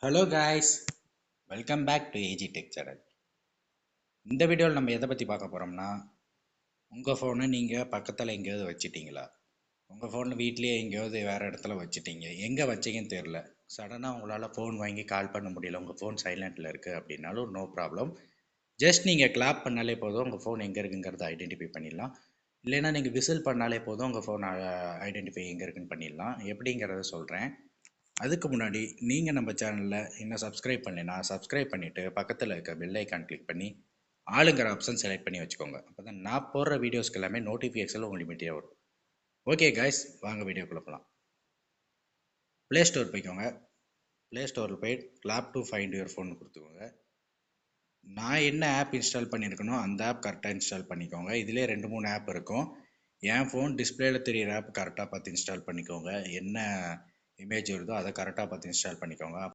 Hello guys, welcome back to AG tech channel. இந்த வீடியோவில் நம்ம எதை பற்றி பார்க்க போகிறோம்னா, உங்கள் ஃபோனை நீங்கள் பக்கத்தில் எங்கேயாவது வச்சிட்டிங்களா? உங்கள் ஃபோனை வீட்லேயே எங்கேயாவது வேறு இடத்துல வச்சிட்டிங்க, எங்கே வச்சிங்கன்னு தெரில, சடனாக உங்களால் ஃபோன் வாங்கி கால் பண்ண முடியல, உங்கள் ஃபோன் சைலண்ட்டில் இருக்குது அப்படின்னாலும் நோ ப்ராப்ளம். ஜஸ்ட் நீங்கள் கிளாப் பண்ணாலே போதும், உங்கள் ஃபோன் எங்கே இருக்குங்கிறத ஐடென்டிஃபை பண்ணிடலாம். இல்லைன்னா நீங்கள் விசில் பண்ணாலே போதும், உங்கள் ஃபோன் ஐடென்டிஃபை எங்கே இருக்குன்னு பண்ணிடலாம். எப்படிங்கிறத சொல்கிறேன். அதுக்கு முன்னாடி நீங்கள் நம்ம சேனலில் இன்னும் சப்ஸ்கிரைப் பண்ணலைன்னா சப்ஸ்கிரைப் பண்ணிவிட்டு பக்கத்தில் இருக்க பெல் ஐக்கான் கிளிக் பண்ணி ஆளுங்கிற ஆப்ஷன் செலக்ட் பண்ணி வச்சுக்கோங்க. அப்போ தான் நான் போடுற வீடியோஸ்க்கு எல்லாமே நோட்டிஃபிகேஷன் உங்களுக்கு இமீடியட்டாக வரும். ஓகே கைஸ், வாங்க வீடியோக்குள்ள போகலாம். ப்ளே ஸ்டோர் போய்க்கோங்க. ப்ளே ஸ்டோரில் போய் clap to find your phone கொடுத்துக்கோங்க. நான் என்ன ஆப் இன்ஸ்டால் பண்ணியிருக்கனோ அந்த ஆப் கரெக்டாக இன்ஸ்டால் பண்ணிக்கோங்க. இதிலே 2-3 ஆப் இருக்கும். என் ஃபோன் டிஸ்பிளேல தெரியிற ஆப் கரெக்டாக பார்த்து இன்ஸ்டால் பண்ணிக்கோங்க. என்ன இமேஜ் வருதோ அதை கரெக்டாக பார்த்து இன்ஸ்டால் பண்ணிக்கோங்க.